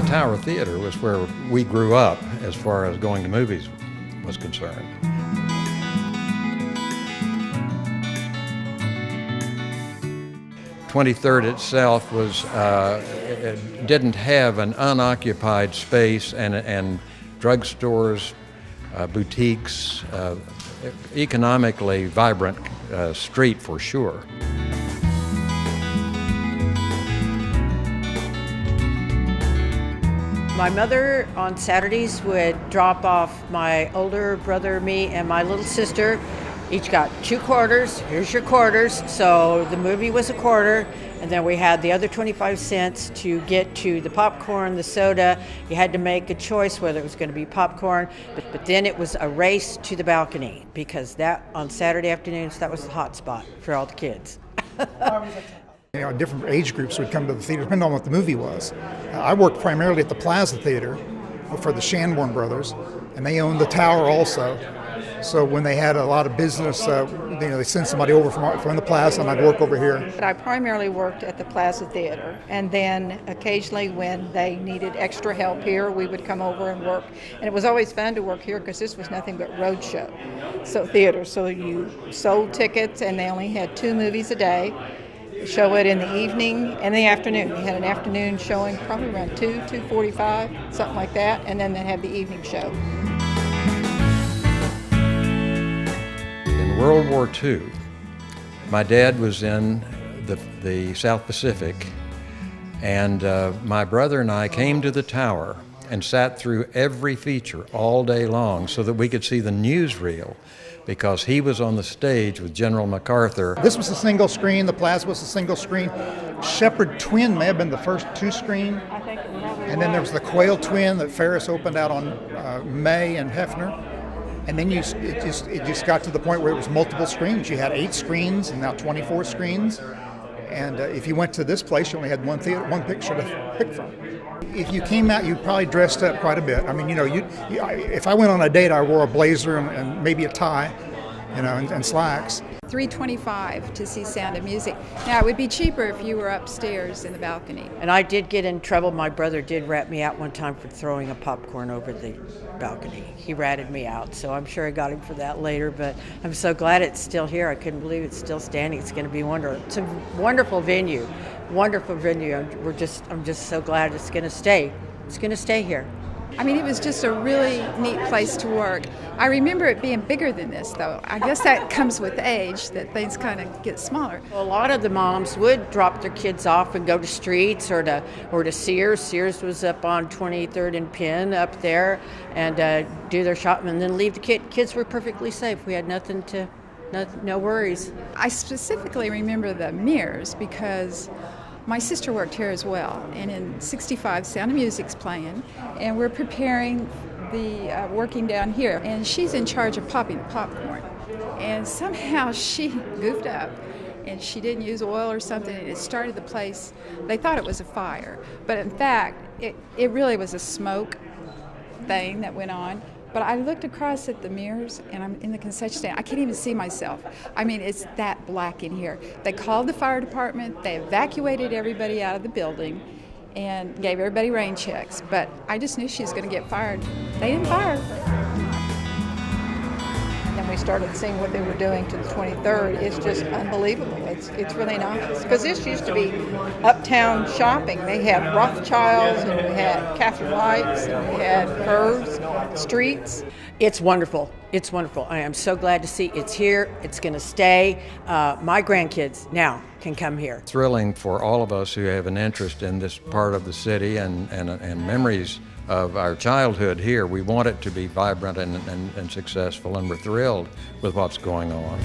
Tower Theater was where we grew up as far as going to movies was concerned. 23rd itself was it didn't have an unoccupied space and drugstores, boutiques, economically vibrant street for sure. My mother on Saturdays would drop off my older brother, me, and my little sister. Each got 2 quarters. Here's your quarters. So the movie was a quarter, and then we had the other 25 cents to get to the popcorn, the soda. You had to make a choice whether it was going to be popcorn, but then it was a race to the balcony, because that on Saturday afternoons, that was the hot spot for all the kids. Different age groups would come to the theater, depending on what the movie was. I worked primarily at the Plaza Theater for the Shanborn Brothers, and they owned the Tower also. So when they had a lot of business, they send somebody over from the Plaza, and I'd work over here. But I primarily worked at the Plaza Theater, and then occasionally when they needed extra help here, we would come over and work. And it was always fun to work here because this was nothing but roadshow. So theater, so you sold tickets, and they only had 2 movies a day. Show it in the evening and the afternoon. We had an afternoon showing probably around 2:45, something like that, and then they'd have the evening show. In World War II, my dad was in the South Pacific, and my brother and I came to the Tower and sat through every feature all day long so that we could see the newsreel, because he was on the stage with General MacArthur. This was a single screen, the Plaza was a single screen. Shepherd Twin may have been the first 2 screen. And then there was the Quail Twin that Ferris opened out on May and Hefner. And then it just got to the point where it was multiple screens. You had 8 screens and now 24 screens. And if you went to this place, you only had one picture to pick from. If you came out, you probably dressed up quite a bit. I mean, if I went on a date, I wore a blazer and maybe a tie, and slacks. $3.25 to see Sound of Music. Now, it would be cheaper if you were upstairs in the balcony. And I did get in trouble. My brother did rat me out one time for throwing a popcorn over the balcony. He ratted me out, so I'm sure I got him for that later, but I'm so glad it's still here. I couldn't believe it's still standing. It's going to be wonderful. It's a wonderful venue. Wonderful venue. I'm just so glad it's going to stay. It's going to stay here. I mean, it was just a really neat place to work. I remember it being bigger than this, though. I guess that comes with age, that things kind of get smaller. Well, a lot of the moms would drop their kids off and go to Streets or to Sears. Sears was up on 23rd and Penn up there, and do their shopping and then leave the kids were perfectly safe. We had no worries. I specifically remember the mirrors because my sister worked here as well, and in '65, Sound of Music's playing, and we're preparing the working down here, and she's in charge of popping the popcorn. And somehow she goofed up, and she didn't use oil or something, and it started the place. They thought it was a fire, but in fact, it really was a smoke thing that went on. But I looked across at the mirrors, and I'm in the concession stand. I can't even see myself. I mean, it's that black in here. They called the fire department. They evacuated everybody out of the building and gave everybody rain checks. But I just knew she was going to get fired. They didn't fire her. And then we started seeing what they were doing to the 23rd. It's just unbelievable. It's really nice. Because this used to be uptown shopping. They had Rothschilds, and we had Catherine White's, and we had Curves, Streets. It's wonderful. It's wonderful. I am so glad to see it's here. It's going to stay. My grandkids now can come here. Thrilling for all of us who have an interest in this part of the city and memories of our childhood here. We want it to be vibrant and successful, and we're thrilled with what's going on.